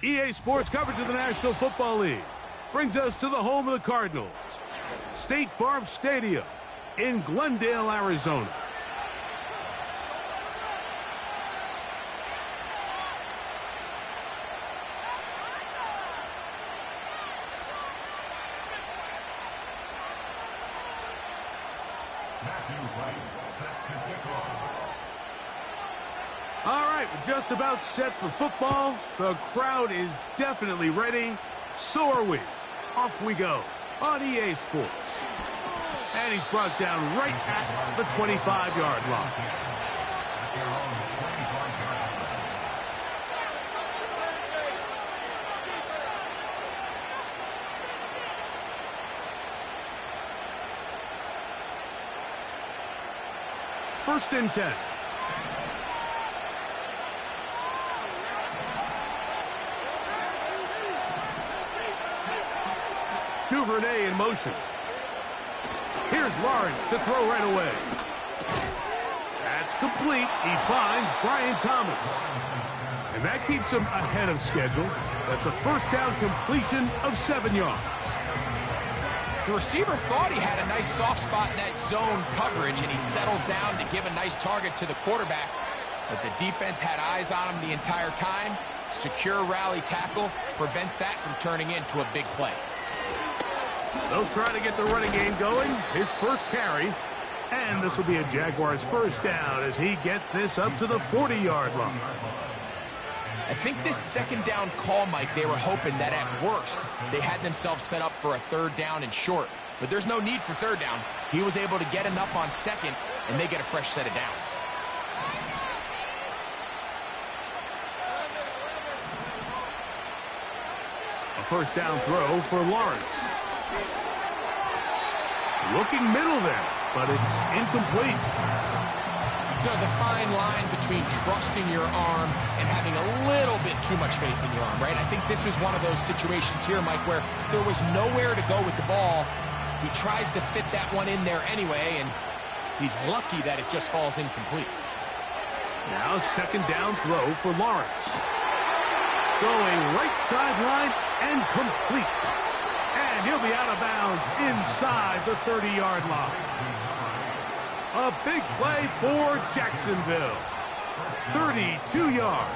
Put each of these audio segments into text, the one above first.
EA Sports coverage of the National Football League brings us to the home of the Cardinals, State Farm Stadium in Glendale, Arizona. All right, we're just about set for football. The crowd is definitely ready. So are we. Off we go on EA Sports. And he's brought down right at the 25-yard line. First and 10. Duvernay in motion. Here's Lawrence to throw right away. That's complete. He finds Brian Thomas. And that keeps him ahead of schedule. That's a first down completion of 7 yards. The receiver thought he had a nice soft spot in that zone coverage, and he settles down to give a nice target to the quarterback. But the defense had eyes on him the entire time. Secure rally tackle prevents that from turning into a big play. They'll try to get the running game going. His first carry. And this will be a Jaguars first down as he gets this up to the 40-yard line. I think this second down call, Mike, they were hoping that at worst they had themselves set up for a third down and short. But there's no need for third down. He was able to get enough on second, and they get a fresh set of downs. A first down throw for Lawrence. Looking middle there, but it's incomplete. There's a fine line between trusting your arm and having a little bit too much faith in your arm, right? I think this was one of those situations here, Mike, where there was nowhere to go with the ball. He tries to fit that one in there anyway, and he's lucky that it just falls incomplete. Now second down throw for Lawrence. Going right sideline and complete. And he'll be out of bounds inside the 30-yard line. A big play for Jacksonville. 32 yards.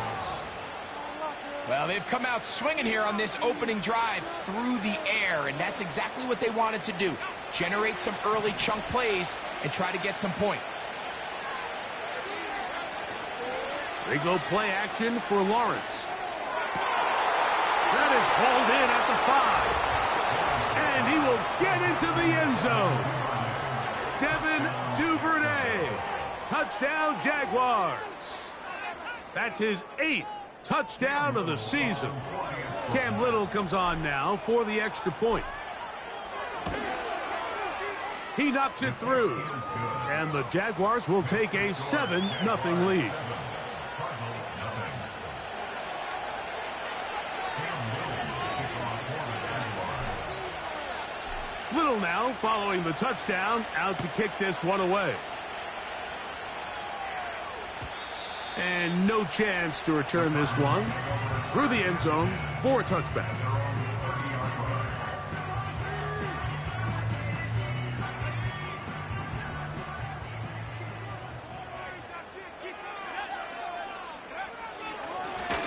Well, they've come out swinging here on this opening drive through the air, and that's exactly what they wanted to do. Generate some early chunk plays and try to get some points. They go play action for Lawrence. That is hauled in at the 5. And he will get into the end zone. Devin Duvernay. Touchdown, Jaguars. That's his 8th touchdown of the season. Cam Little comes on now for the extra point. He knocks it through. And the Jaguars will take a 7-0 lead. Little now following the touchdown, out to kick this one away. And no chance to return this one through the end zone for a touchback.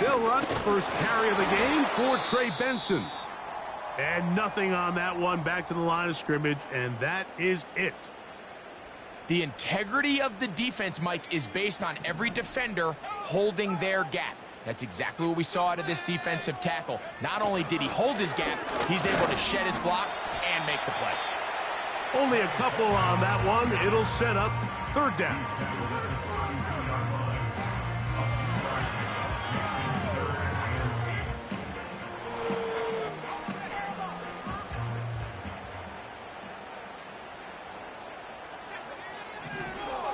They'll run first carry of the game for Trey Benson. And nothing on that one, back to the line of scrimmage, and that is it. The integrity of the defense, Mike, is based on every defender holding their gap. That's exactly what we saw out of this defensive tackle. Not only did he hold his gap, he's able to shed his block and make the play. Only a couple on that one. It'll set up third down.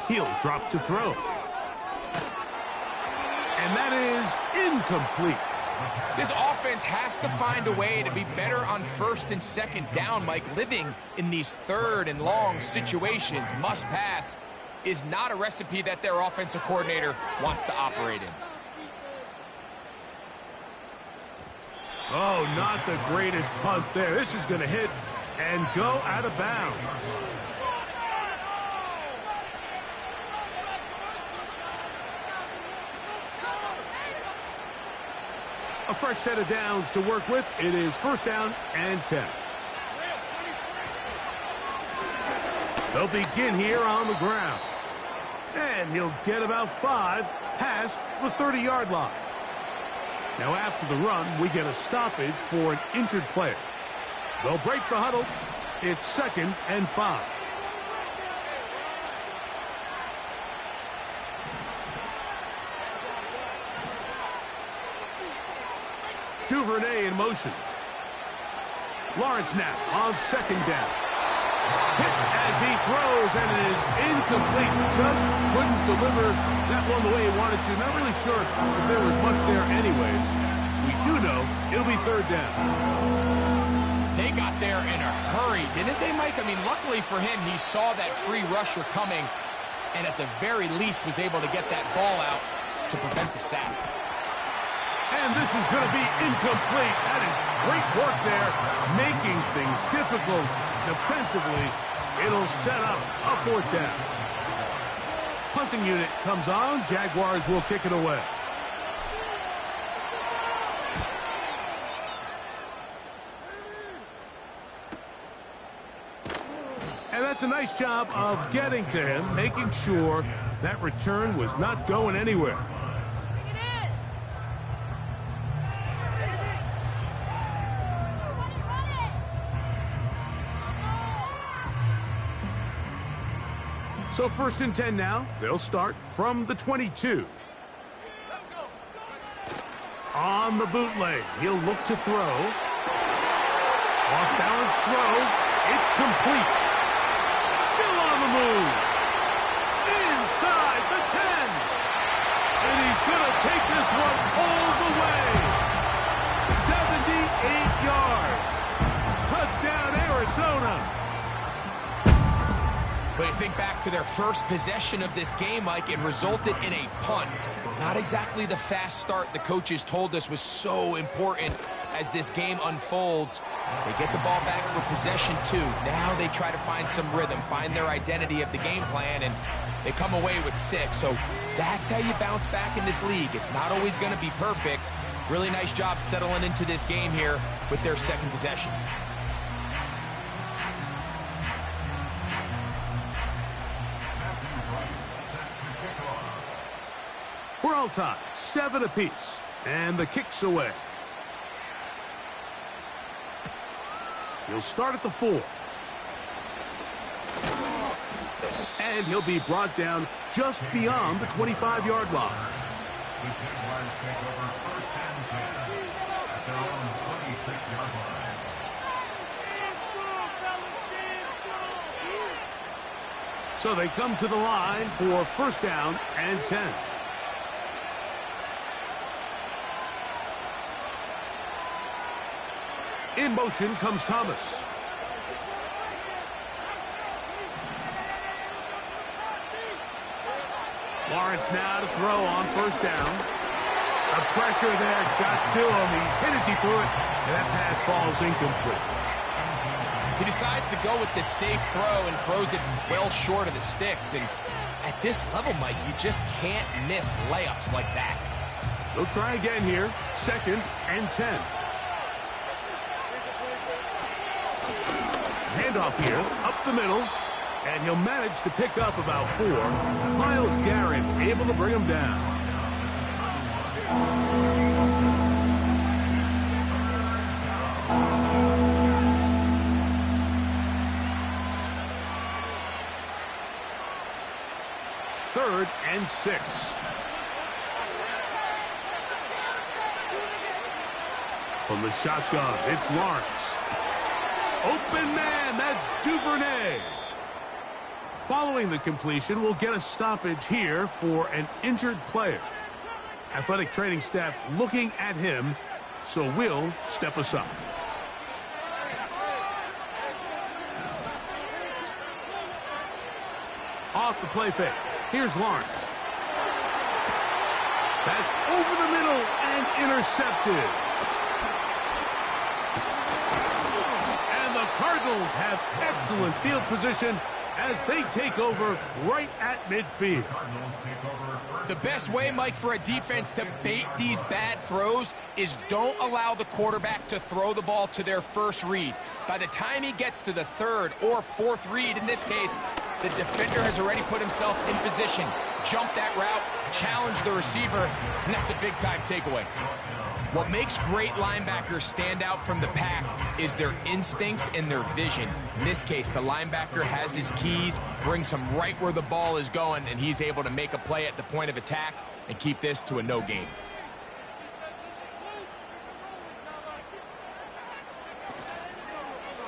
He'll drop to throw. And that is incomplete. This offense has to find a way to be better on first and second down, Mike. Living in these third and long situations, must pass, is not a recipe that their offensive coordinator wants to operate in. Oh, not the greatest punt there. This is going to hit and go out of bounds. A fresh set of downs to work with. It is 1st down and 10. They'll begin here on the ground. And he'll get about 5 past the 30-yard line. Now after the run, we get a stoppage for an injured player. They'll break the huddle. It's 2nd and 5. Duvernay in motion. Lawrence now on 2nd down. Hit as he throws, and it is incomplete. Just couldn't deliver that one the way he wanted to. Not really sure if there was much there anyways. We do know it'll be 3rd down. They got there in a hurry, didn't they, Mike? I mean, luckily for him, he saw that free rusher coming, and at the very least was able to get that ball out to prevent the sack. And this is going to be incomplete. That is great work there, making things difficult defensively. It'll set up a 4th down. Punting unit comes on. Jaguars will kick it away. And that's a nice job of getting to him, making sure that return was not going anywhere. So 1st and 10 now. They'll start from the 22. On the bootleg, he'll look to throw. Off-balance throw. It's complete. Still on the move. Inside the 10. And he's going to take this one all the way. 78 yards. Touchdown, Arizona. But you think back to their first possession of this game, Mike, it resulted in a punt. Not exactly the fast start the coaches told us was so important as this game unfolds. They get the ball back for possession 2. Now they try to find some rhythm, find their identity of the game plan, and they come away with 6. So that's how you bounce back in this league. It's not always going to be perfect. Really nice job settling into this game here with their 2nd possession. We're all tied, 7 apiece, and the kick's away. He'll start at the 4. And he'll be brought down just beyond the 25-yard line. So they come to the line for 1st down and 10. In motion comes Thomas. Lawrence now to throw on 1st down. The pressure there got to him. He's hit as he threw it, and that pass falls incomplete. He decides to go with the safe throw and throws it well short of the sticks. And at this level, Mike, you just can't miss layups like that. They'll try again here. 2nd and 10. Handoff here, up the middle, and he'll manage to pick up about 4. Myles Garrett able to bring him down. Third and 6. From the shotgun, it's Lawrence. Open man, that's Duvernay. Following the completion, we'll get a stoppage here for an injured player. Athletic training staff looking at him, so we'll step aside. Off the play fake. Here's Lawrence. That's over the middle and intercepted. Cardinals have excellent field position as they take over right at midfield. The best way, Mike, for a defense to bait these bad throws is don't allow the quarterback to throw the ball to their first read. By the time he gets to the third or fourth read, in this case, the defender has already put himself in position, jump that route, challenge the receiver, and that's a big-time takeaway. What makes great linebackers stand out from the pack is their instincts and their vision. In this case, the linebacker has his keys, brings him right where the ball is going, and he's able to make a play at the point of attack and keep this to a no gain.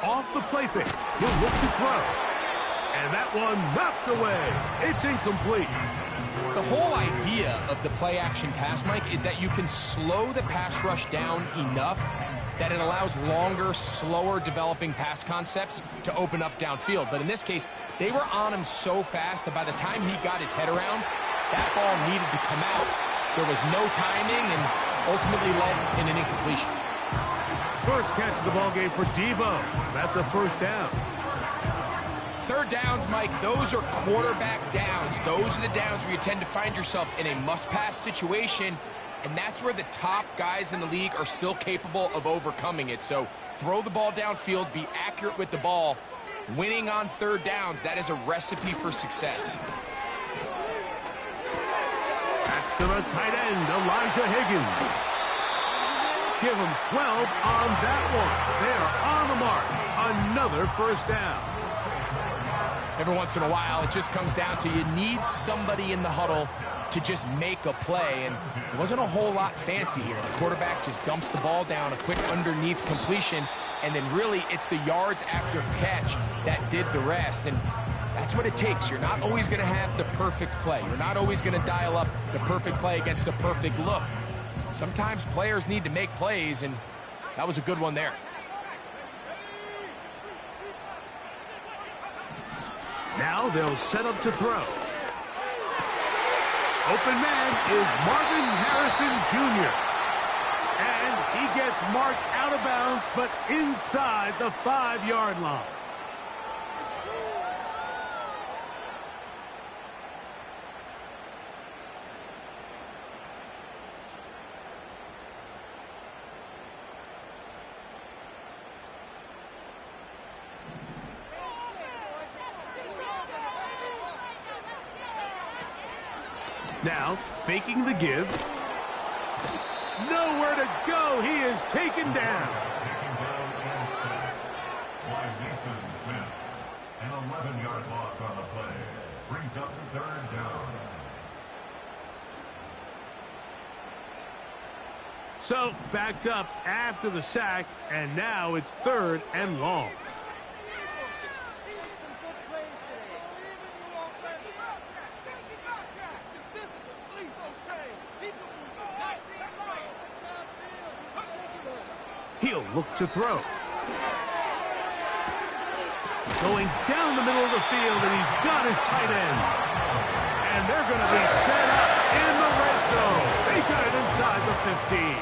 Off the play fake, he'll look to throw. And that one knocked away. It's incomplete. The whole idea of the play-action pass, Mike, is that you can slow the pass rush down enough that it allows longer, slower developing pass concepts to open up downfield. But in this case, they were on him so fast that by the time he got his head around, that ball needed to come out. There was no timing and ultimately led in an incompletion. First catch of the ball game for Debo. That's a first down. Third downs, Mike, those are quarterback downs. Those are the downs where you tend to find yourself in a must-pass situation, and that's where the top guys in the league are still capable of overcoming it. So throw the ball downfield, be accurate with the ball. Winning on third downs, that is a recipe for success. That's to the tight end, Elijah Higgins. Give him 12 on that one. They are on the march. Another first down. Every once in a while, it just comes down to you need somebody in the huddle to just make a play, and it wasn't a whole lot fancy here. The quarterback just dumps the ball down, a quick underneath completion, and then really it's the yards after catch that did the rest, and that's what it takes. You're not always going to have the perfect play. You're not always going to dial up the perfect play against the perfect look. Sometimes players need to make plays, and that was a good one there. Now they'll set up to throw. Open man is Marvin Harrison Jr. And he gets marked out of bounds, but inside the 5-yard line. Now, faking the give. Nowhere to go. He is taken down. An 11-yard loss on the play. Brings up the third down. So, backed up after the sack, and now it's third and long. He'll look to throw. Going down the middle of the field, and he's got his tight end. And they're going to be set up in the red zone. They got it inside the 15.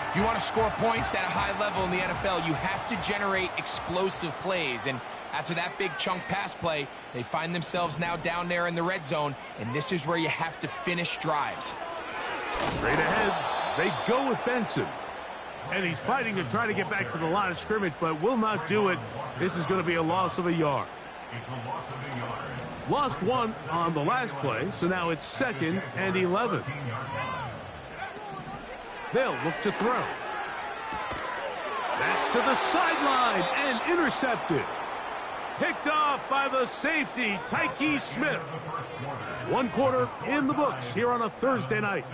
If you want to score points at a high level in the NFL, you have to generate explosive plays. And after that big chunk pass play, they find themselves now down there in the red zone, and this is where you have to finish drives. Straight ahead, they go with Benson. And he's fighting to try to get back to the line of scrimmage, but will not do it. This is going to be a loss of a yard. Lost one on the last play, so now it's 2nd and 11. They'll look to throw. That's to the sideline and intercepted. Picked off by the safety, Tyke Smith. 1 quarter in the books here on a Thursday night.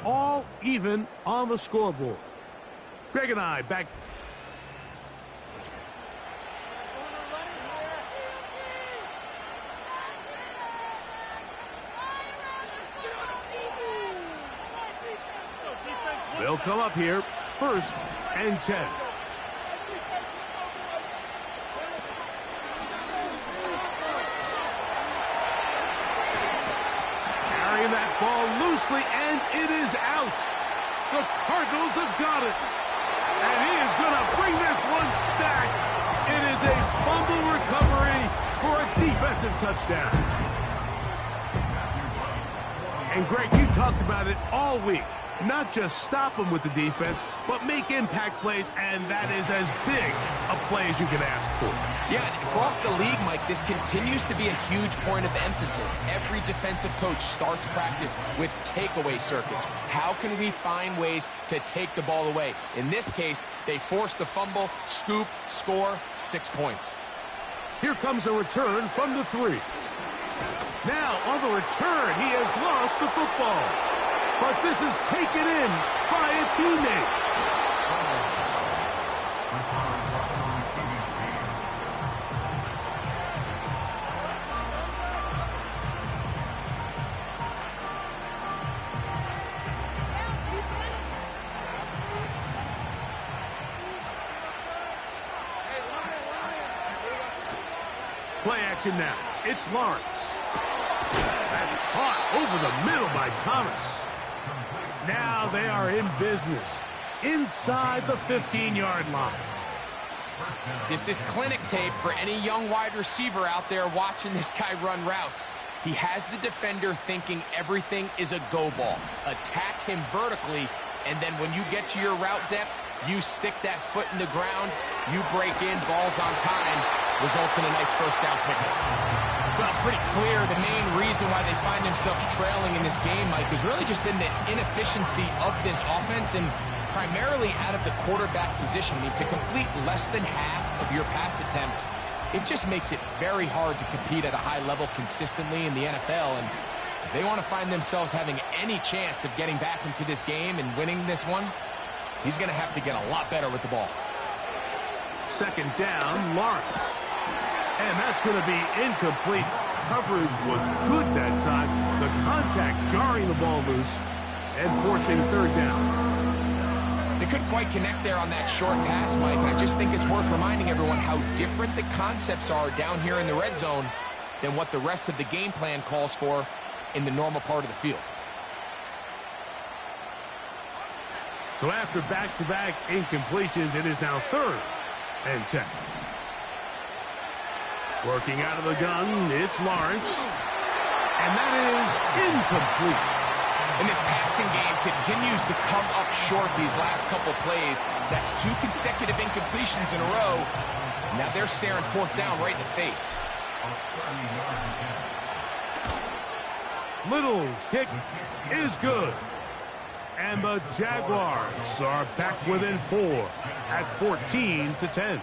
All even on the scoreboard. Greg and I back. They'll come up here, 1st and 10. Carrying that ball loosely, and it is out. The Cardinals have got it. And he is going to bring this one back. It is a fumble recovery for a defensive touchdown. And Greg, you talked about it all week. Not just stop them with the defense, but make impact plays, and that is as big a play as you can ask for. Yeah, across the league, Mike, this continues to be a huge point of emphasis. Every defensive coach starts practice with takeaway circuits. How can we find ways to take the ball away? In this case, they force the fumble, scoop, score, 6 points. Here comes a return from the 3. Now, on the return, he has lost the football. But this is taken in by a teammate. Play action now. It's Lawrence. That's caught over the middle by Thomas. Now they are in business inside the 15-yard line. This is clinic tape for any young wide receiver out there watching this guy run routes. He has the defender thinking everything is a go ball. Attack him vertically, and then when you get to your route depth, you stick that foot in the ground, you break in, balls on time, results in a nice first down pickup. Well, it's pretty clear the main reason why they find themselves trailing in this game, Mike, has really just been the inefficiency of this offense and primarily out of the quarterback position. I mean, to complete less than half of your pass attempts, it just makes it very hard to compete at a high level consistently in the NFL. And if they want to find themselves having any chance of getting back into this game and winning this one, he's going to have to get a lot better with the ball. Second down, Lawrence. And that's going to be incomplete. Coverage was good that time. The contact jarring the ball loose and forcing third down. They couldn't quite connect there on that short pass, Mike, and I just think it's worth reminding everyone how different the concepts are down here in the red zone than what the rest of the game plan calls for in the normal part of the field. So after back-to-back incompletions, it is now 3rd and 10. Working out of the gun, it's Lawrence. And that is incomplete. And this passing game continues to come up short these last couple plays. That's 2 consecutive incompletions in a row. Now they're staring 4th down right in the face. Little's kick is good. And the Jaguars are back within 4 at 14-10.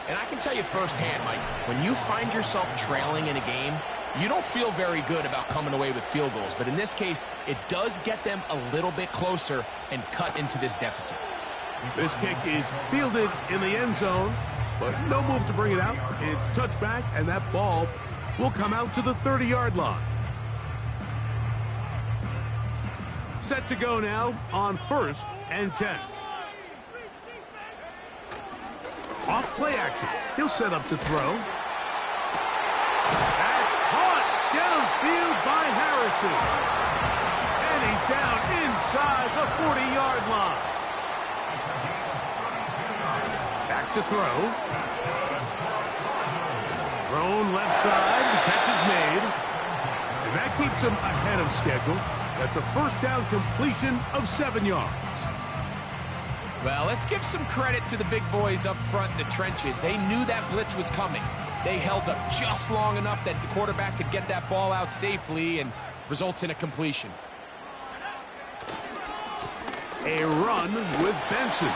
And I can tell you firsthand, Mike, when you find yourself trailing in a game, you don't feel very good about coming away with field goals. But in this case, it does get them a little bit closer and cut into this deficit. This kick is fielded in the end zone, but no move to bring it out. It's touchback, and that ball will come out to the 30-yard line. Set to go now on 1st and 10. Off play action. He'll set up to throw. That's caught downfield by Harrison. And he's down inside the 40-yard line. Back to throw. Thrown left side. The catch is made. And that keeps him ahead of schedule. That's a first down completion of 7 yards. Well, let's give some credit to the big boys up front in the trenches. They knew that blitz was coming. They held up just long enough that the quarterback could get that ball out safely and results in a completion. A run with Benson.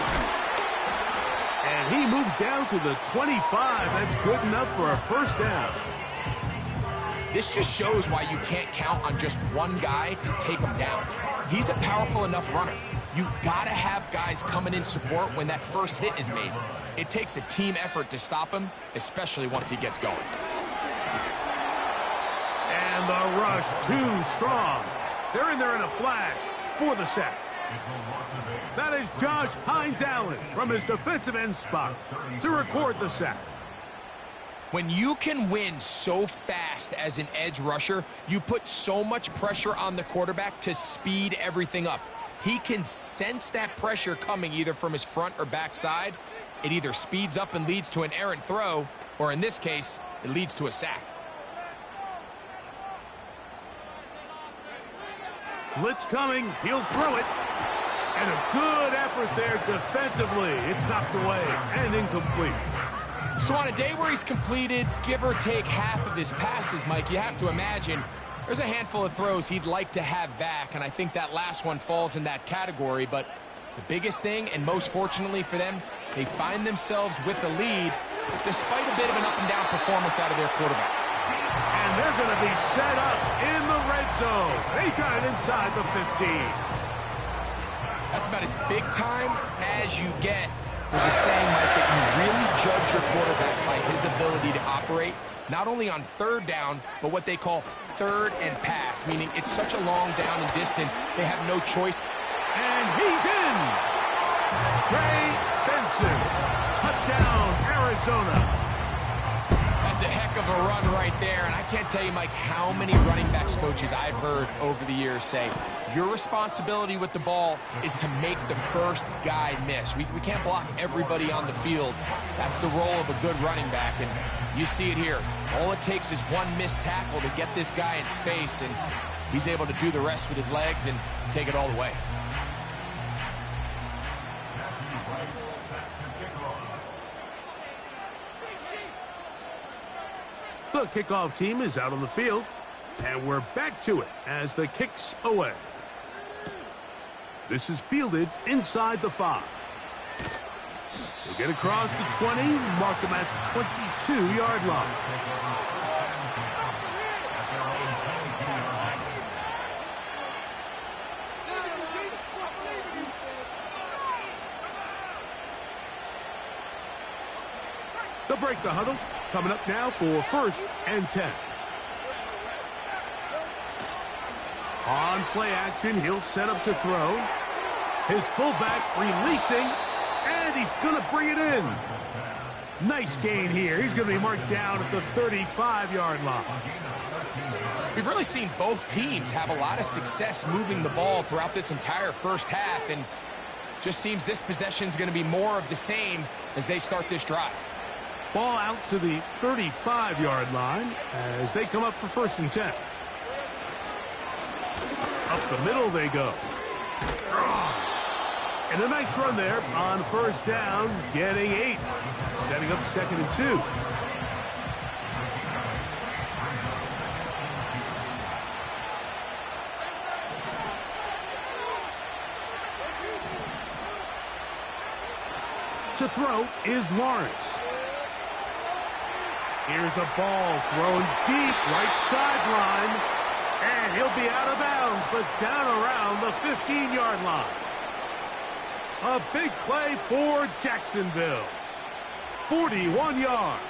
And he moves down to the 25. That's good enough for a first down. This just shows why you can't count on just one guy to take him down. He's a powerful enough runner. You gotta have guys coming in support when that first hit is made. It takes a team effort to stop him, especially once he gets going. And the rush too strong. They're in there in a flash for the sack. That is Josh Hines-Allen from his defensive end spot to record the sack. When you can win so fast as an edge rusher, you put so much pressure on the quarterback to speed everything up. He can sense that pressure coming either from his front or back side, it either speeds up and leads to an errant throw, or in this case, it leads to a sack. Blitz coming. He'll throw it. And a good effort there defensively. It's knocked away and incomplete. So on a day where he's completed, give or take half of his passes, Mike, you have to imagine there's a handful of throws he'd like to have back, and I think that last one falls in that category. But the biggest thing, and most fortunately for them, they find themselves with a lead despite a bit of an up-and-down performance out of their quarterback. And they're going to be set up in the red zone. They got it inside the 15. That's about as big time as you get. There's a saying, Mike, that you really judge your quarterback by his ability to operate not only on third down, but what they call third and pass, meaning it's such a long down and distance, they have no choice. And he's in! Trey Benson, touchdown, Arizona. That's a heck of a run right there, and I can't tell you, Mike, how many running backs coaches I've heard over the years say, your responsibility with the ball is to make the first guy miss. We can't block everybody on the field. That's the role of a good running back, and you see it here. All it takes is one missed tackle to get this guy in space, and he's able to do the rest with his legs and take it all the way. The kickoff team is out on the field, and we're back to it as the kick's away. This is fielded inside the 5. They get across the 20, mark them at the 22-yard line. They'll break the huddle. Coming up now for 1st and 10. On play action, he'll set up to throw. His fullback releasing, and he's going to bring it in. Nice gain here. He's going to be marked down at the 35-yard line. We've really seen both teams have a lot of success moving the ball throughout this entire first half, and just seems this possession is going to be more of the same as they start this drive. Ball out to the 35-yard line as they come up for 1st and 10. Up the middle they go. And a nice run there on 1st down, getting 8. Setting up 2nd and 2. To throw is Lawrence. Here's a ball thrown deep right sideline, and he'll be out of bounds, but down around the 15-yard line. A big play for Jacksonville. 41 yards.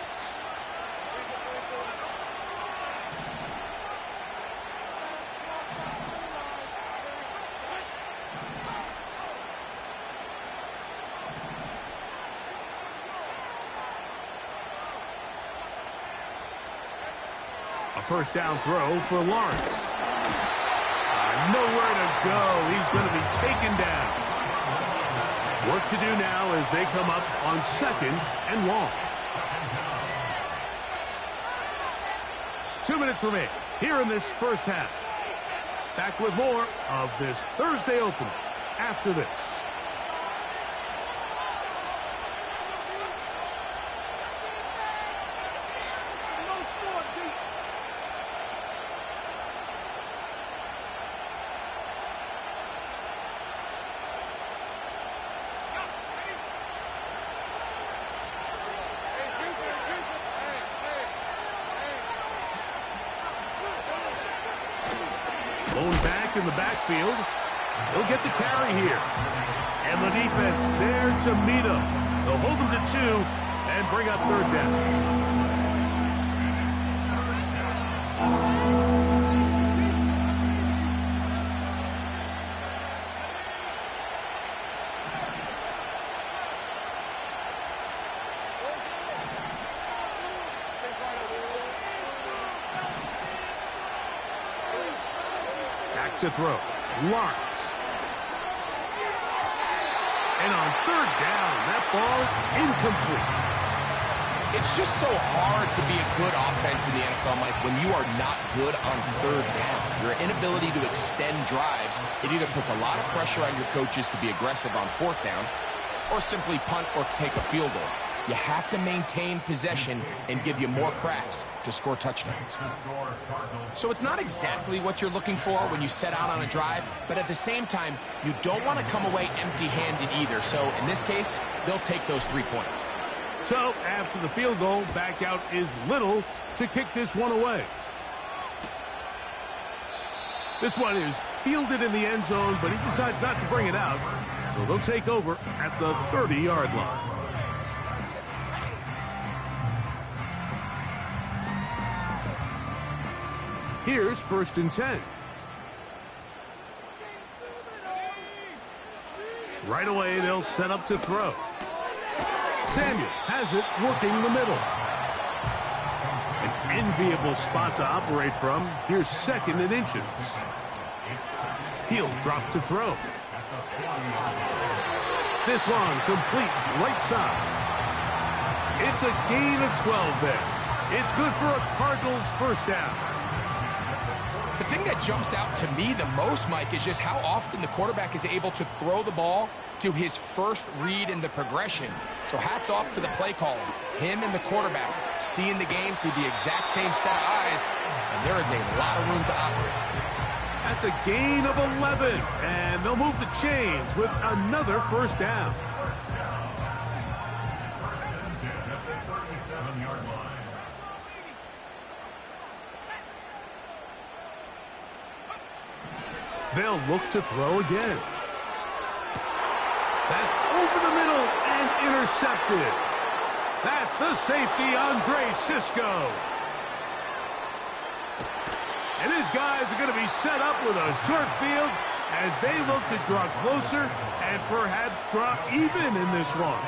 A 1st down throw for Lawrence. Nowhere to go. He's going to be taken down. Work to do now as they come up on 2nd and long. 2 minutes remain here in this first half. Back with more of this Thursday opener after this. Blown back in the backfield. He'll get the carry here. And the defense there to meet him. They'll hold him to 2 and bring up 3rd down. To throw. Lawrence. And on third down, that ball incomplete. It's just so hard to be a good offense in the NFL, Mike, when you are not good on third down. Your inability to extend drives, it either puts a lot of pressure on your coaches to be aggressive on fourth down or simply punt or take a field goal. You have to maintain possession and give you more cracks to score touchdowns. So it's not exactly what you're looking for when you set out on a drive, but at the same time, you don't want to come away empty-handed either. So in this case, they'll take those 3 points. So after the field goal, back out is Little to kick this one away. This one is fielded in the end zone, but he decides not to bring it out. So they'll take over at the 30-yard line. Here's 1st and 10. Right away, they'll set up to throw. Samuel has it working the middle. An enviable spot to operate from. Here's 2nd and inches. He'll drop to throw. This one complete right side. It's a gain of 12 there. It's good for a Cardinals first down. The thing that jumps out to me the most, Mike, is just how often the quarterback is able to throw the ball to his first read in the progression. So hats off to the play caller. Him and the quarterback seeing the game through the exact same set of eyes, and there is a lot of room to operate. That's a gain of 11, and they'll move the chains with another first down. They'll look to throw again. That's over the middle and intercepted. That's the safety, Andre Cisco. And his guys are going to be set up with a short field as they look to draw closer and perhaps draw even in this one.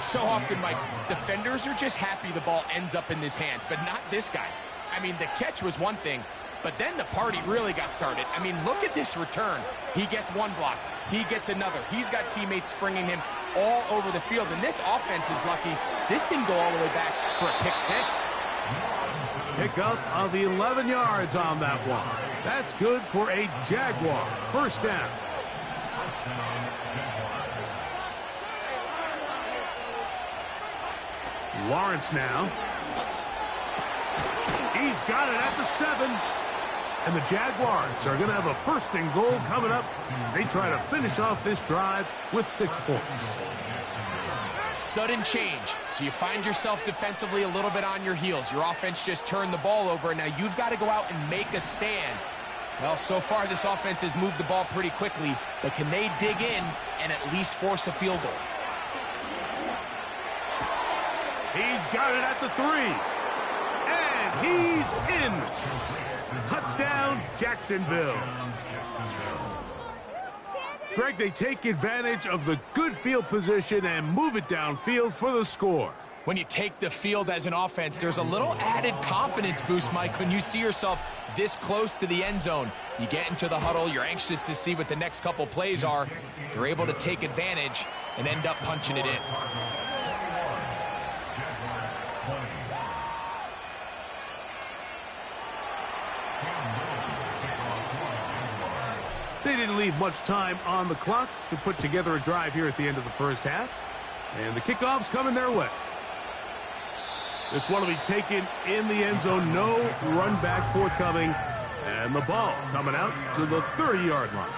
So often, Mike, defenders are just happy the ball ends up in his hands, but not this guy. I mean, the catch was one thing, but then the party really got started. I mean, look at this return. He gets one block. He gets another. He's got teammates springing him all over the field. And this offense is lucky. This didn't go all the way back for a pick 6. Pick up of the 11 yards on that one. That's good for a Jaguar first down. Lawrence now. He's got it at the 7. And the Jaguars are going to have a 1st and goal coming up. They try to finish off this drive with 6 points. Sudden change. So you find yourself defensively a little bit on your heels. Your offense just turned the ball over, and now you've got to go out and make a stand. Well, so far this offense has moved the ball pretty quickly, but can they dig in and at least force a field goal? He's got it at the 3. And he's in. Touchdown, Jacksonville. Greg, they take advantage of the good field position and move it downfield for the score. When you take the field as an offense, there's a little added confidence boost, Mike, when you see yourself this close to the end zone. You get into the huddle, you're anxious to see what the next couple plays are. You're able to take advantage and end up punching it in. They didn't leave much time on the clock to put together a drive here at the end of the first half. And the kickoff's coming their way. This one will be taken in the end zone. No run back forthcoming. And the ball coming out to the 30-yard line.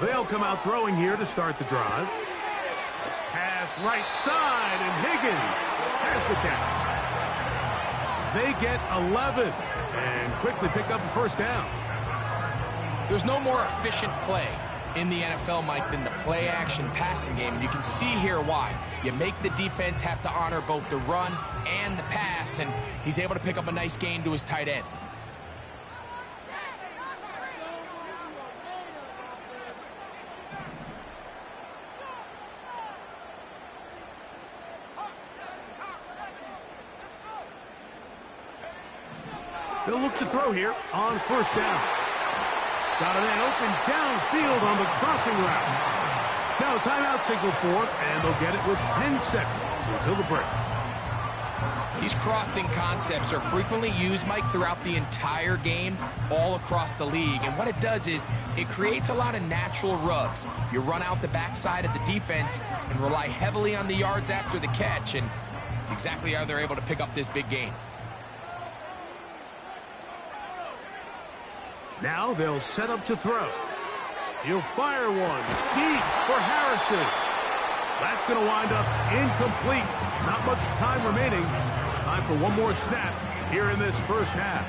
They'll come out throwing here to start the drive. Pass right side, and Higgins has the catch. They get 11 and quickly pick up a first down. There's no more efficient play in the NFL, Mike, than the play-action passing game. And you can see here why. You make the defense have to honor both the run and the pass, and he's able to pick up a nice gain to his tight end. They'll look to throw here on first down. Got a man open downfield on the crossing route. Now a timeout signal for him, and they'll get it with 10 seconds until the break. These crossing concepts are frequently used, Mike, throughout the entire game, all across the league. And what it does is it creates a lot of natural rubs. You run out the backside of the defense and rely heavily on the yards after the catch, and it's exactly how they're able to pick up this big gain. Now they'll set up to throw. He'll fire one deep for Harrison. That's going to wind up incomplete. Not much time remaining. Time for one more snap here in this first half.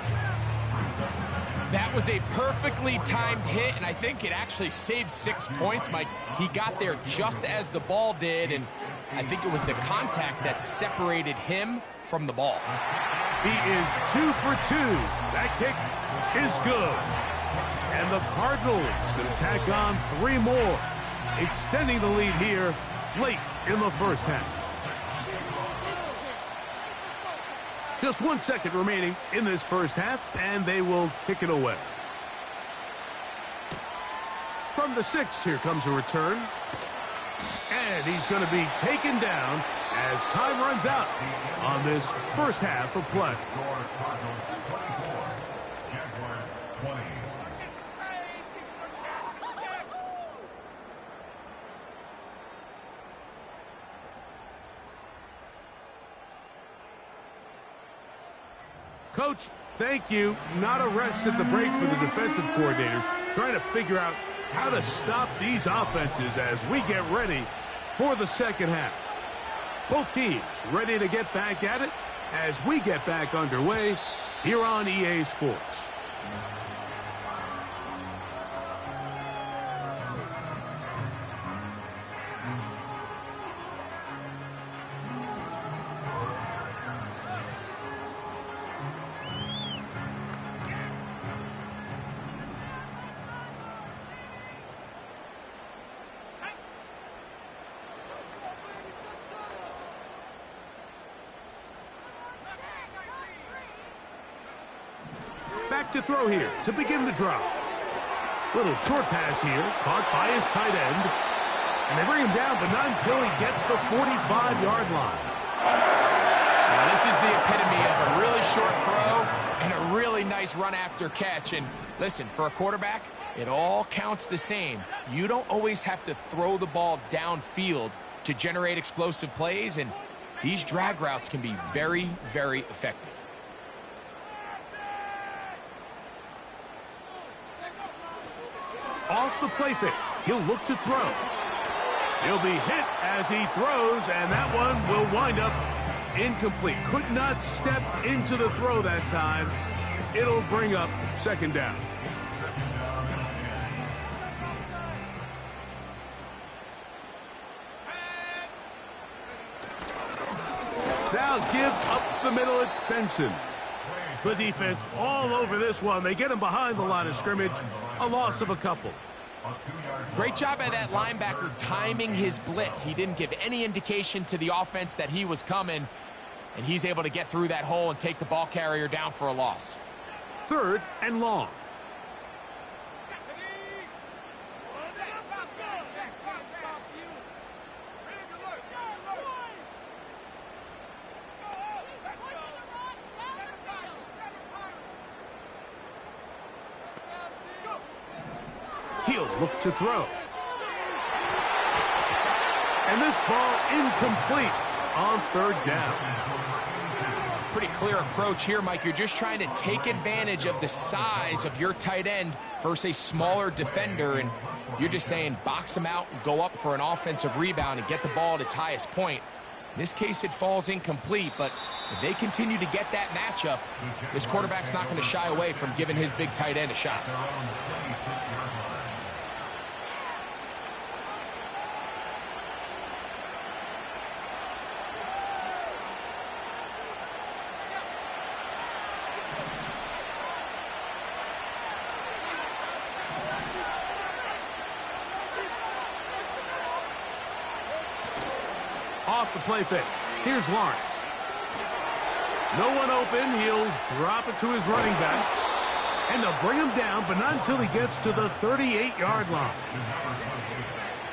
That was a perfectly timed hit, and I think it actually saved 6 points, Mike. He got there just as the ball did, and I think it was the contact that separated him from the ball. He is 2 for 2. That kick is good. And the Cardinals going to tack on 3 more, extending the lead here late in the first half. Just 1 second remaining in this first half, and they will kick it away. From the 6, here comes a return. And he's going to be taken down as time runs out on this first half of play. Coach, thank you. Not a rest at the break for the defensive coordinators, trying to figure out how to stop these offenses as we get ready for the second half. Both teams ready to get back at it as we get back underway here on EA Sports. Back to throw here to begin the drive. Little short pass here, caught by his tight end. And they bring him down, but not until he gets the 45-yard line. Now, this is the epitome of a really short throw and a really nice run after catch. And listen, for a quarterback, it all counts the same. You don't always have to throw the ball downfield to generate explosive plays, and these drag routes can be very, very effective. Off the play fake, he'll look to throw. He'll be hit as he throws, and that one will wind up incomplete. Could not step into the throw that time. It'll bring up second down. Now give up the middle, it's Benson. The defense all over this one. They get him behind the line of scrimmage. A loss of a couple. Great job by that linebacker timing his blitz. He didn't give any indication to the offense that he was coming, and he's able to get through that hole and take the ball carrier down for a loss. 3rd and long. He'll look to throw. And this ball incomplete on 3rd down. Pretty clear approach here, Mike. You're just trying to take advantage of the size of your tight end versus a smaller defender, and you're just saying box him out and go up for an offensive rebound and get the ball at its highest point. In this case, it falls incomplete, but if they continue to get that matchup, this quarterback's not going to shy away from giving his big tight end a shot. Off the play fake. Here's Lawrence. No one open. He'll drop it to his running back. And they'll bring him down, but not until he gets to the 38-yard line.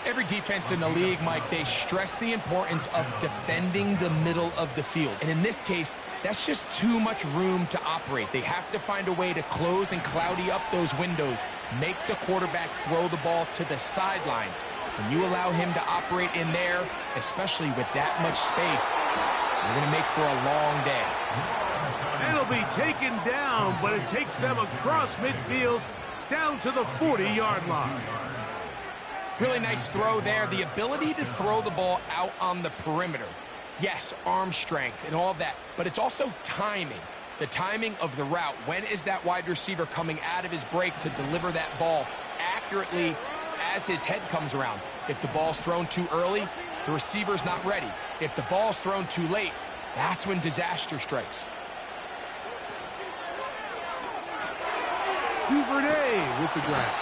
Every defense in the league, Mike, they stress the importance of defending the middle of the field. And in this case, that's just too much room to operate. They have to find a way to close and cloudy up those windows, make the quarterback throw the ball to the sidelines. When you allow him to operate in there, especially with that much space, you're going to make for a long day. And it'll be taken down, but it takes them across midfield down to the 40-yard line. Really nice throw there. The ability to throw the ball out on the perimeter. Yes, arm strength and all of that, but it's also timing. The timing of the route. When is that wide receiver coming out of his break to deliver that ball accurately as his head comes around? If the ball's thrown too early, the receiver's not ready. If the ball's thrown too late, that's when disaster strikes. Duvernay with the grab.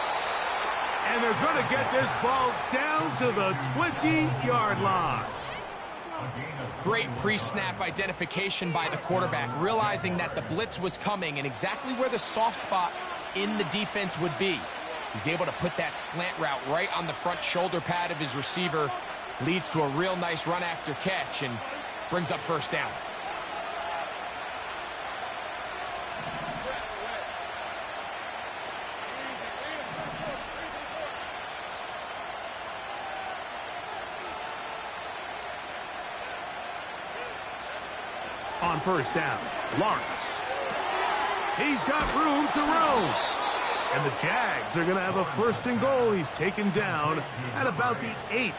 And they're going to get this ball down to the 20-yard line. Great pre-snap identification by the quarterback, realizing that the blitz was coming and exactly where the soft spot in the defense would be. He's able to put that slant route right on the front shoulder pad of his receiver, leads to a real nice run after catch, and brings up first down. On first down, Lawrence. He's got room to roam. And the Jags are going to have a first and goal. He's taken down at about the 8.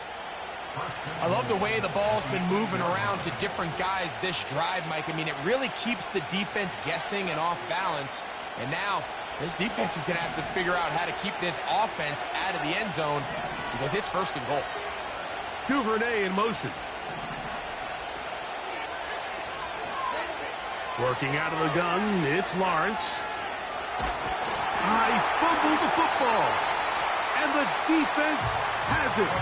I love the way the ball's been moving around to different guys this drive, Mike. I mean, it really keeps the defense guessing and off balance. And now this defense is going to have to figure out how to keep this offense out of the end zone because it's first and goal. Duvernay in motion. Working out of the gun, it's Lawrence. He fumbled the football. And the defense has it.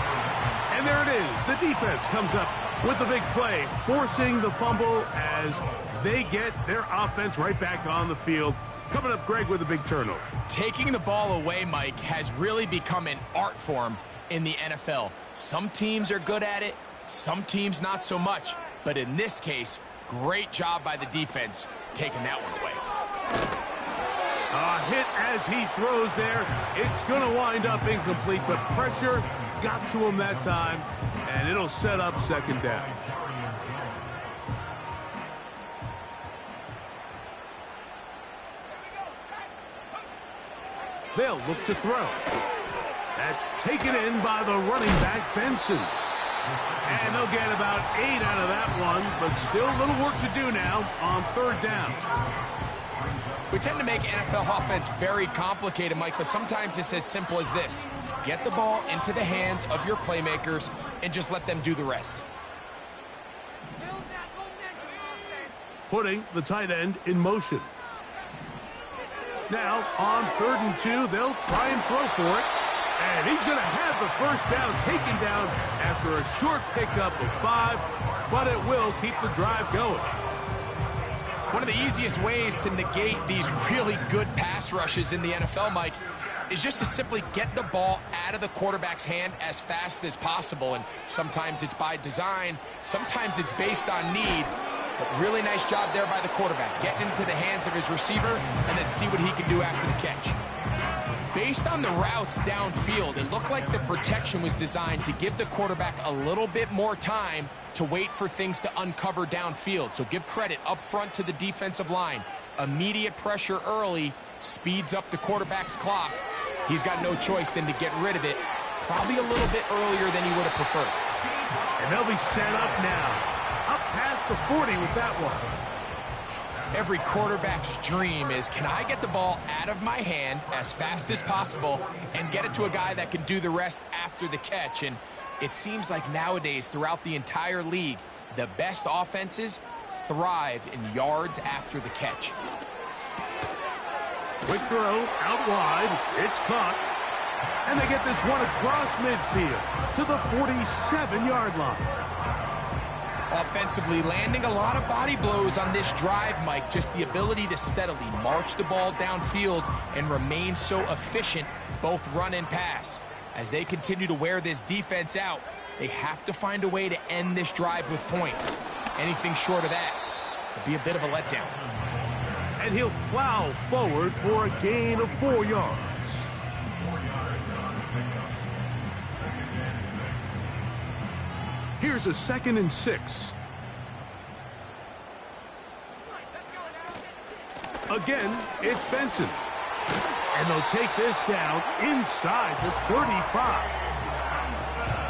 And there it is. The defense comes up with the big play, forcing the fumble as they get their offense right back on the field. Coming up, Greg, with a big turnover. Taking the ball away, Mike, has really become an art form in the NFL. Some teams are good at it, some teams not so much. But in this case, great job by the defense taking that one away. A hit as he throws there. It's going to wind up incomplete, but pressure got to him that time, and it'll set up second down. They'll look to throw. That's taken in by the running back, Benson. And they'll get about 8 out of that one, but still a little work to do now on third down. We tend to make NFL offense very complicated, Mike, but sometimes it's as simple as this. Get the ball into the hands of your playmakers and just let them do the rest. Putting the tight end in motion. Now, on 3rd and 2, they'll try and throw for it. And he's going to have the first down taken down after a short pickup of 5, but it will keep the drive going. One of the easiest ways to negate these really good pass rushes in the NFL, Mike, is just to simply get the ball out of the quarterback's hand as fast as possible. And sometimes it's by design, sometimes it's based on need. But really nice job there by the quarterback, getting into the hands of his receiver and then see what he can do after the catch. Based on the routes downfield, it looked like the protection was designed to give the quarterback a little bit more time to wait for things to uncover downfield. So give credit up front to the defensive line. Immediate pressure early speeds up the quarterback's clock. He's got no choice than to get rid of it, probably a little bit earlier than he would have preferred. And they'll be set up now. Up past the 40 with that one. Every quarterback's dream is, can I get the ball out of my hand as fast as possible and get it to a guy that can do the rest after the catch? And it seems like nowadays throughout the entire league, the best offenses thrive in yards after the catch. Quick throw out wide. It's caught. And they get this one across midfield to the 47-yard line. Offensively, landing a lot of body blows on this drive, Mike. Just the ability to steadily march the ball downfield and remain so efficient, both run and pass. As they continue to wear this defense out, they have to find a way to end this drive with points. Anything short of that would be a bit of a letdown. And he'll plow forward for a gain of 4 yards. Here's a 2nd and 6. Again, it's Benson. And they'll take this down inside the 35.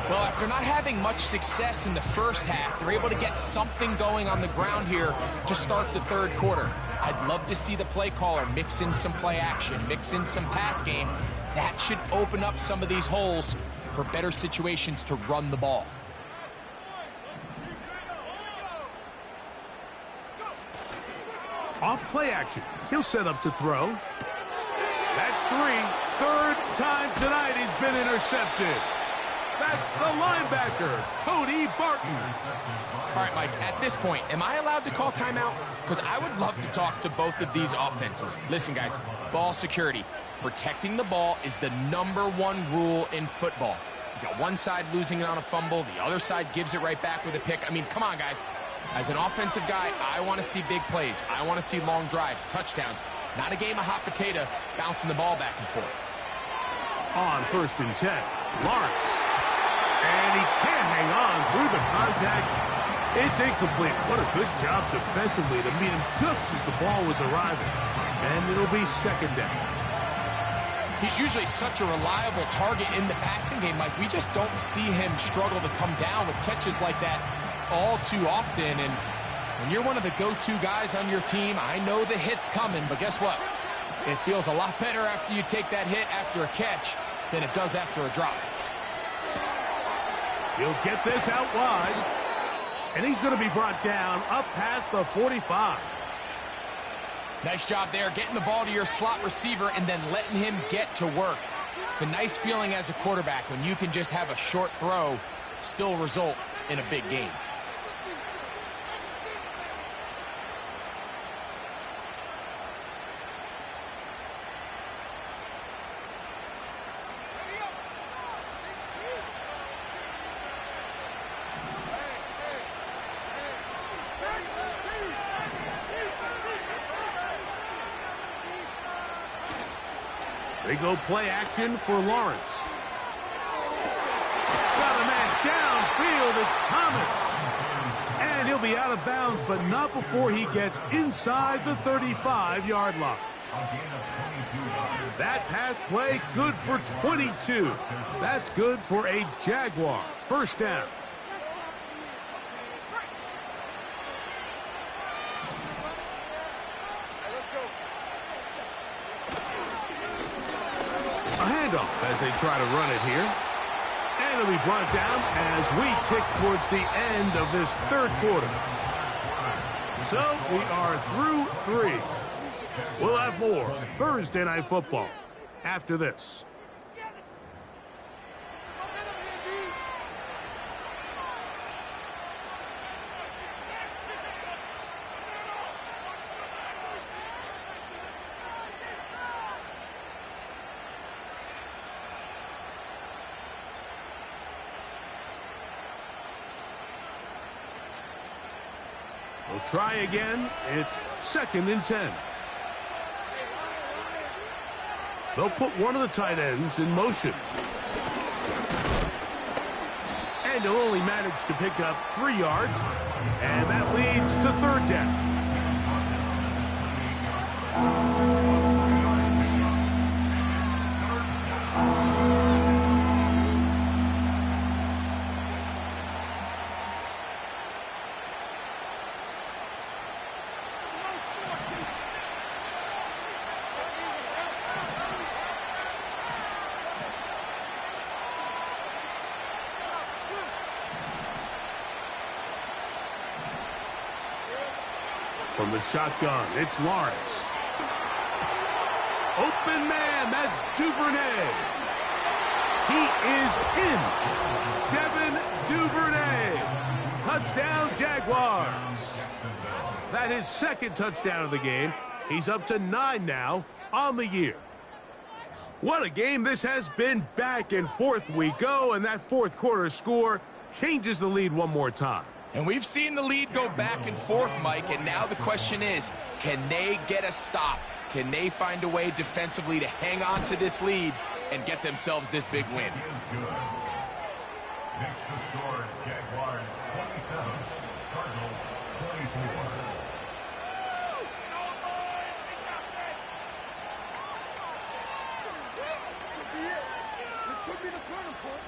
Well, after not having much success in the first half, they're able to get something going on the ground here to start the third quarter. I'd love to see the play caller mix in some play action, mix in some pass game. That should open up some of these holes for better situations to run the ball. Off play action. He'll set up to throw. That's 3. Third time tonight he's been intercepted. That's the linebacker, Cody Barton. All right, Mike, at this point, am I allowed to call timeout? Because I would love to talk to both of these offenses. Listen, guys, ball security. Protecting the ball is the #1 rule in football. You got one side losing it on a fumble, the other side gives it right back with a pick. I mean, come on, guys. As an offensive guy, I want to see big plays. I want to see long drives, touchdowns, not a game of hot potato bouncing the ball back and forth. On 1st and 10, Lawrence. And he can't hang on through the contact. It's incomplete. What a good job defensively to meet him just as the ball was arriving. And it'll be 2nd down. He's usually such a reliable target in the passing game, Mike. We just don't see him struggle to come down with catches like that all too often. And when you're one of the go-to guys on your team, I know the hit's coming, but guess what? It feels a lot better after you take that hit after a catch than it does after a drop. He'll get this out wide, and he's going to be brought down up past the 45. Nice job there, getting the ball to your slot receiver and then letting him get to work. It's a nice feeling as a quarterback when you can just have a short throw still result in a big game. They go play action for Lawrence. Got a man downfield. It's Thomas. And he'll be out of bounds, but not before he gets inside the 35-yard line. That pass play good for 22. That's good for a Jaguar. 1st down. A handoff as they try to run it here. And it'll be brought down as we tick towards the end of this third quarter. So we are through 3. We'll have more Thursday Night Football after this. We'll try again. It's 2nd and 10. They'll put one of the tight ends in motion. And he'll only manage to pick up 3 yards. And that leads to 3rd down. From the shotgun, it's Lawrence. Open man, that's Duvernay. He is in. Devin Duvernay. Touchdown, Jaguars. That is second touchdown of the game. He's up to 9 now on the year. What a game this has been. Back and forth we go, and that fourth quarter score changes the lead one more time. And we've seen the lead go back and forth, Mike, and now the question is, can they get a stop? Can they find a way defensively to hang on to this lead and get themselves this big win? Next to score, Jaguars 27, Cardinals 24. This could be the turning point.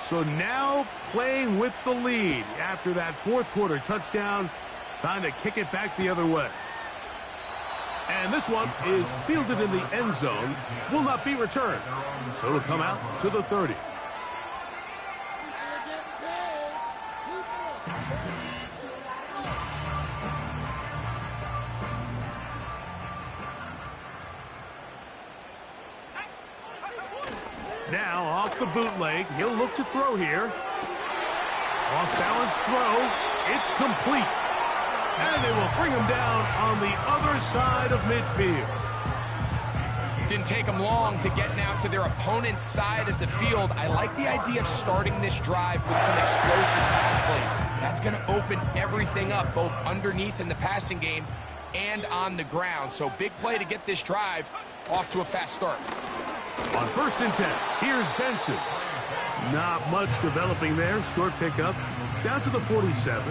So now playing with the lead after that fourth quarter touchdown, trying to kick it back the other way. And this one is fielded in the end zone, will not be returned. So it'll come out to the 30. Now off the bootleg, he'll look to throw here. Off balance throw, it's complete. And they will bring him down on the other side of midfield. Didn't take them long to get now to their opponent's side of the field. I like the idea of starting this drive with some explosive pass plays. That's going to open everything up, both underneath in the passing game and on the ground. So big play to get this drive off to a fast start. On 1st and 10, here's Benson. Not much developing there. Short pickup down to the 47.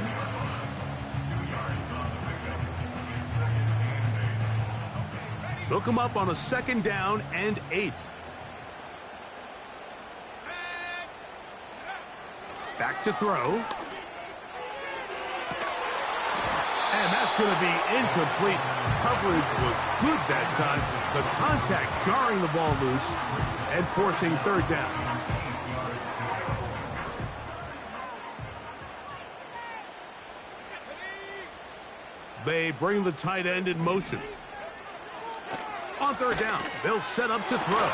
Hook him up on a 2nd down and 8. Back to throw. And that's going to be incomplete. Coverage was good that time. The contact jarring the ball loose and forcing 3rd down. They bring the tight end in motion. On 3rd down, they'll set up to throw.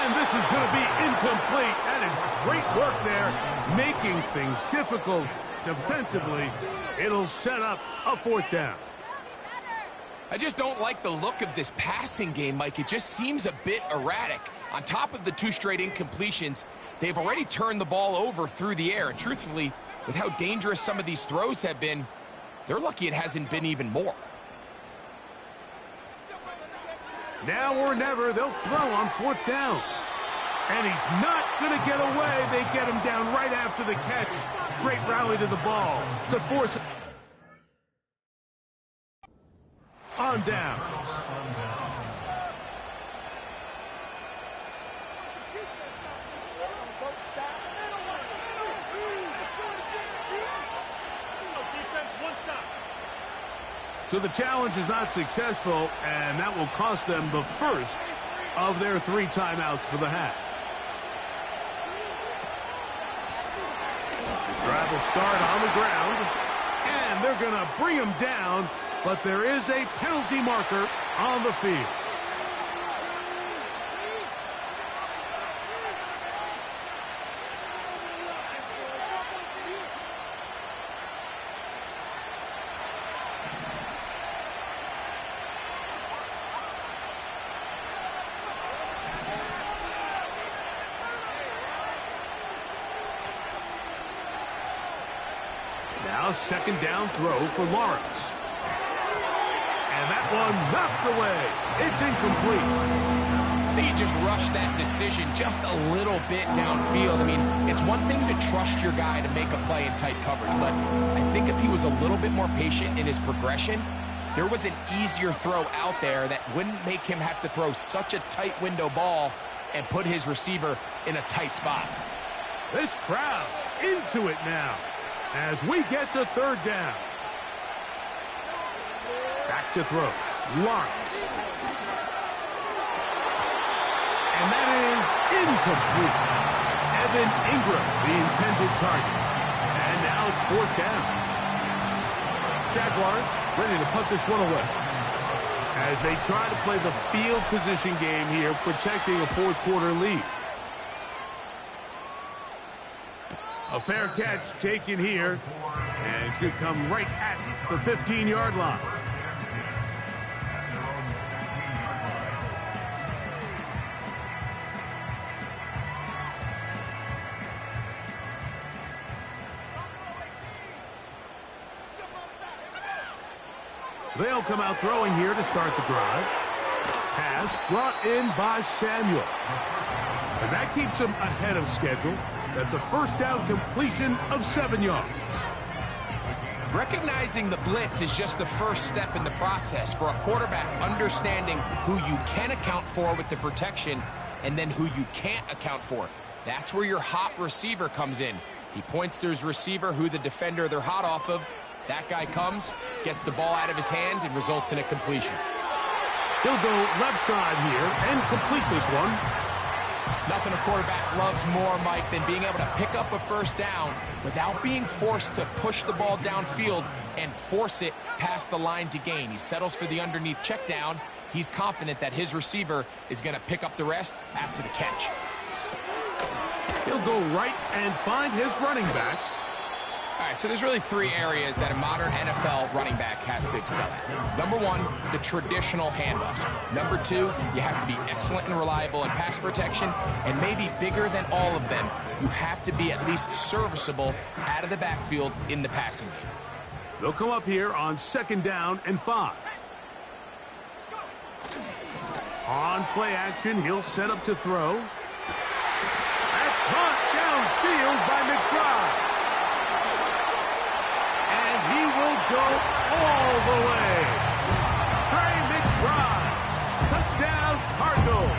And this is going to be incomplete. That is great work there, making things difficult defensively. It'll set up a 4th down. I just don't like the look of this passing game, Mike. It just seems a bit erratic. On top of the 2 straight incompletions, they've already turned the ball over through the air. And truthfully, with how dangerous some of these throws have been, they're lucky it hasn't been even more. Now or never, they'll throw on 4th down. And he's not going to get away. They get him down right after the catch. Great rally to the ball to force it on downs. So the challenge is not successful, and that will cost them the first of their 3 timeouts for the half. The drive will start on the ground, and they're going to bring him down, but there is a penalty marker on the field. Now 2nd down throw for Lawrence. And that one knocked away. It's incomplete. I think he just rushed that decision just a little bit downfield. I mean, it's one thing to trust your guy to make a play in tight coverage, but I think if he was a little bit more patient in his progression, there was an easier throw out there that wouldn't make him have to throw such a tight window ball and put his receiver in a tight spot. This crowd into it now as we get to 3rd down. Back to throw. Lawrence. And that is incomplete. Evan Ingram, the intended target. And now it's fourth down. Jaguars ready to punt this one away as they try to play the field position game here, protecting a fourth quarter lead. A fair catch taken here, and it's going to come right at the 15-yard line. They'll come out throwing here to start the drive. Pass brought in by Samuel. And that keeps him ahead of schedule. That's a first down completion of 7 yards. Recognizing the blitz is just the first step in the process for a quarterback, understanding who you can account for with the protection and then who you can't account for. That's where your hot receiver comes in. He points to his receiver, who the defender they're hot off of. That guy comes, gets the ball out of his hand, and results in a completion. He'll go left side here and complete this one. Nothing a quarterback loves more, Mike, than being able to pick up a first down without being forced to push the ball downfield and force it past the line to gain. He settles for the underneath check down. He's confident that his receiver is going to pick up the rest after the catch. He'll go right and find his running back. All right, so there's really 3 areas that a modern NFL running back has to excel at. Number 1, the traditional handoffs. Number 2, you have to be excellent and reliable in pass protection. And maybe bigger than all of them, you have to be at least serviceable out of the backfield in the passing game. They'll come up here on 2nd down and 5. On play action, he'll set up to throw. That's caught downfield by McBride. He will go all the way. Trey McBride. Touchdown, Cardinals.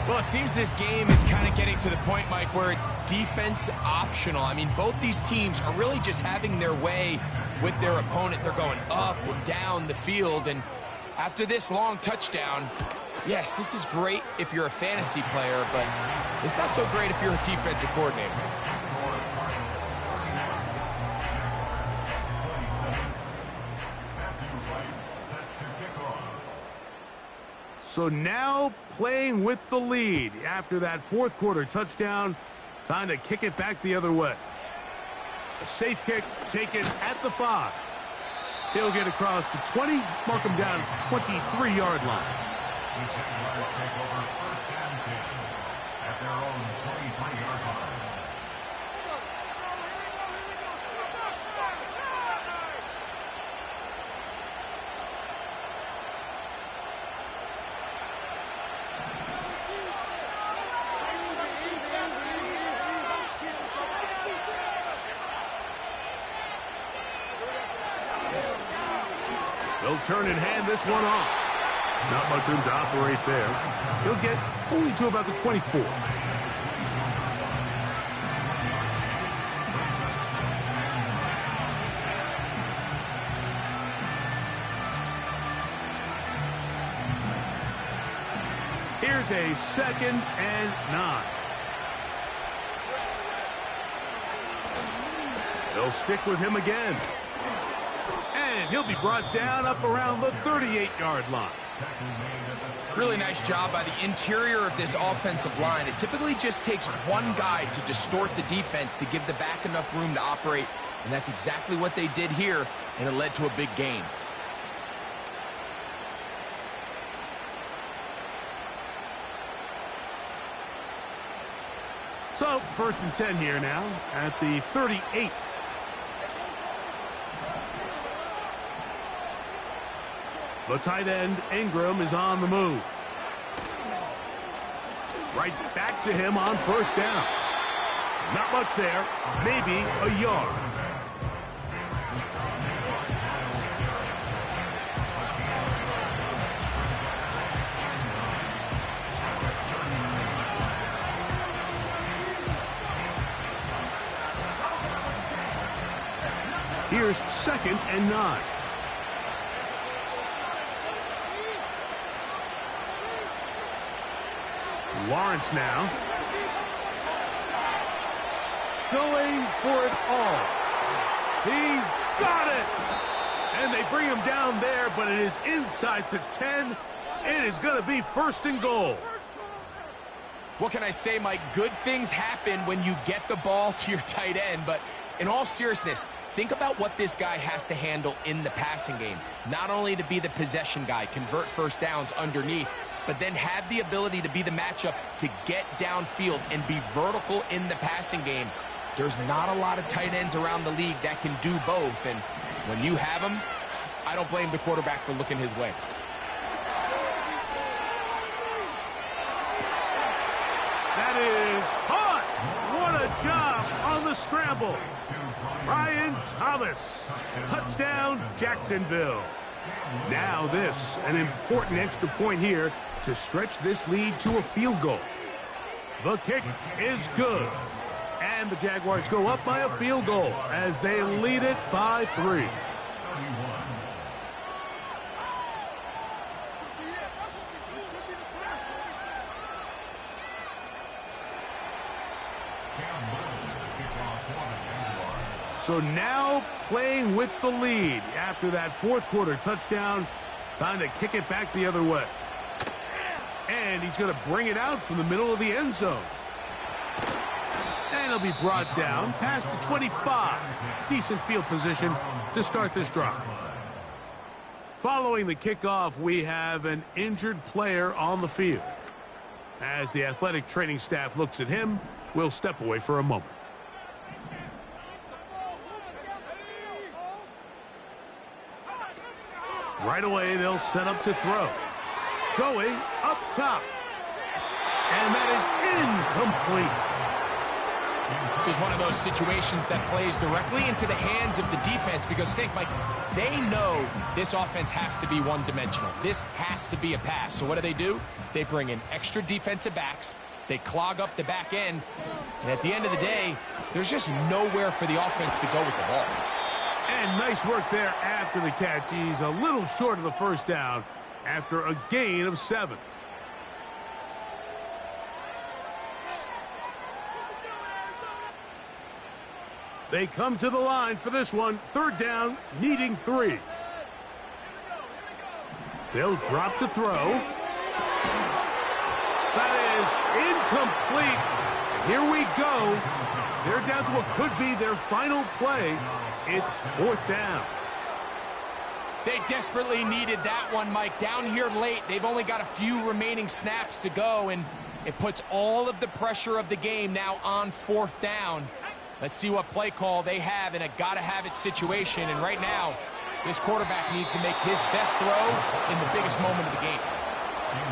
Well, it seems this game is kind of getting to the point, Mike, where it's defense optional. I mean, both these teams are really just having their way with their opponent. They're going up and down the field. And after this long touchdown, yes, this is great if you're a fantasy player, but it's not so great if you're a defensive coordinator. So now playing with the lead after that fourth quarter touchdown. Time to kick it back the other way. A safe kick taken at the 5. He'll get across the 20, mark him down at the 23-yard line. Take over first and 10 at their own 23-yard line. They'll turn and hand this one off. Not much room to operate there. He'll get only to about the 24. Here's a 2nd and 9. They'll stick with him again. And he'll be brought down up around the 38-yard line. Really nice job by the interior of this offensive line. It typically just takes one guy to distort the defense to give the back enough room to operate, and that's exactly what they did here, and it led to a big gain. So, 1st and 10 here now at the 38. The tight end, Ingram, is on the move. Right back to him on 1st down. Not much there, maybe a yard. Here's 2nd and 9. Lawrence now. going for it all. He's got it! And they bring him down there, but it is inside the 10. It is going to be 1st and goal. What can I say, Mike? Good things happen when you get the ball to your tight end, but in all seriousness, think about what this guy has to handle in the passing game. Not only to be the possession guy, convert first downs underneath, but then have the ability to be the matchup to get downfield and be vertical in the passing game. There's not a lot of tight ends around the league that can do both, and when you have them, I don't blame the quarterback for looking his way. That is caught! What a job on the scramble! Brian Thomas, touchdown Jacksonville. Now this, an important extra point here to stretch this lead to a field goal. The kick is good. And the Jaguars go up by a field goal as they lead it by 3. So now playing with the lead after that 4th quarter touchdown. Time to kick it back the other way. And he's going to bring it out from the middle of the end zone. And he'll be brought down past the 25. Decent field position to start this drive. Following the kickoff, we have an injured player on the field. As the athletic training staff looks at him, we'll step away for a moment. Right away, they'll set up to throw. Going up top. And that is incomplete. This is one of those situations that plays directly into the hands of the defense because, think, Mike, they know this offense has to be one-dimensional. This has to be a pass. So what do? They bring in extra defensive backs. They clog up the back end. And at the end of the day, there's just nowhere for the offense to go with the ball. And nice work there after the catch. He's a little short of the first down after a gain of 7. They come to the line for this one. 3rd down, needing 3. They'll drop to throw. That is incomplete. Here we go. They're down to what could be their final play. It's 4th down. They desperately needed that one, Mike. Down here late, they've only got a few remaining snaps to go, and it puts all of the pressure of the game now on 4th down. Let's see what play call they have in a gotta-have-it situation. And right now, this quarterback needs to make his best throw in the biggest moment of the game.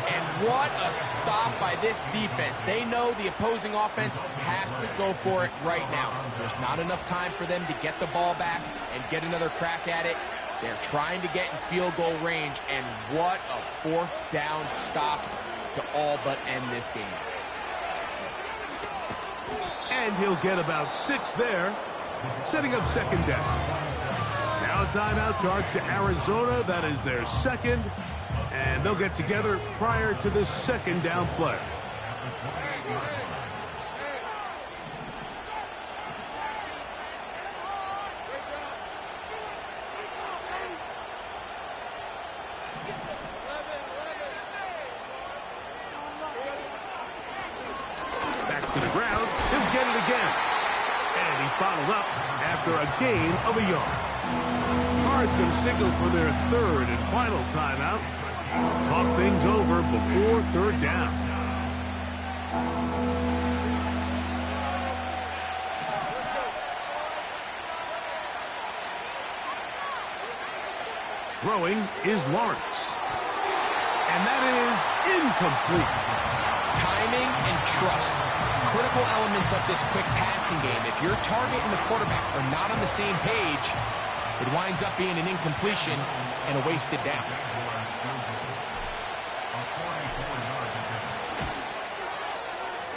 And what a stop by this defense. They know the opposing offense has to go for it right now. There's not enough time for them to get the ball back and get another crack at it. They're trying to get in field goal range, and what a 4th down stop to all but end this game. And he'll get about 6 there, setting up 2nd down. Now a timeout charge to Arizona. That is their 2nd. And they'll get together prior to this 2nd down play. Back to the ground. He'll get it again. And he's bottled up after a gain of a yard. Cards going to signal for their 3rd and final timeout. Talk things over before 3rd down. Throwing is Lawrence. And that is incomplete. Timing and trust, critical elements of this quick passing game. If your target and the quarterback are not on the same page, it winds up being an incompletion and a wasted down.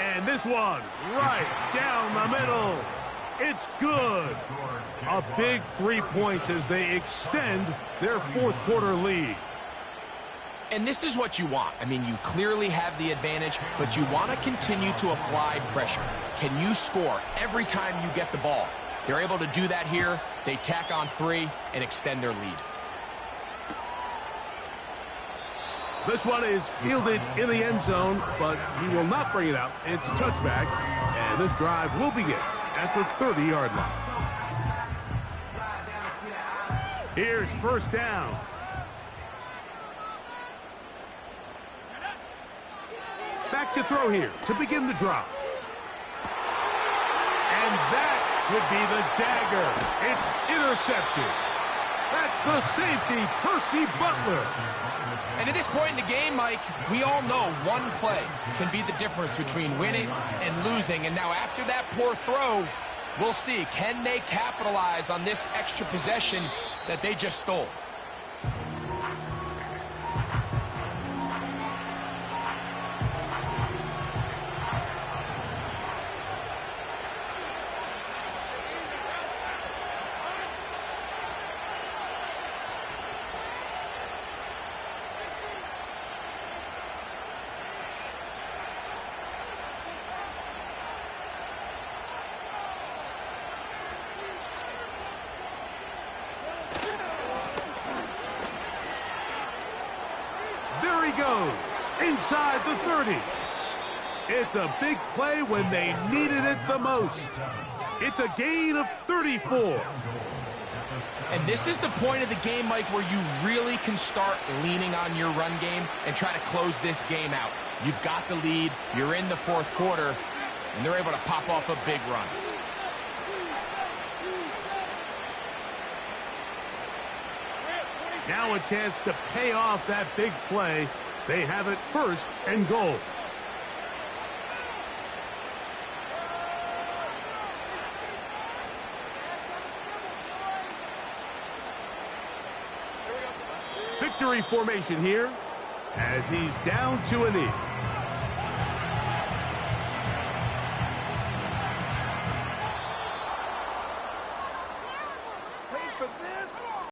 And this one, right down the middle. It's good. A big 3 points as they extend their 4th quarter lead. And this is what you want. I mean, you clearly have the advantage, but you want to continue to apply pressure. Can you score every time you get the ball? They're able to do that here. They tack on 3 and extend their lead. This one is fielded in the end zone, but he will not bring it out. It's a touchback, and this drive will begin at the 30-yard line. Here's first down. Back to throw here to begin the drive. And that could be the dagger. It's intercepted. That's the safety, Percy Butler. And at this point in the game, Mike, we all know one play can be the difference between winning and losing. And now after that poor throw, we'll see. Can they capitalize on this extra possession that they just stole? Goes inside the 30. It's a big play when they needed it the most. It's a gain of 34. And this is the point of the game, Mike, where you really can start leaning on your run game and try to close this game out. You've got the lead, you're in the fourth quarter, and they're able to pop off a big run. Now a chance to pay off that big play. They have it first and goal. Victory formation here as he's down to a knee.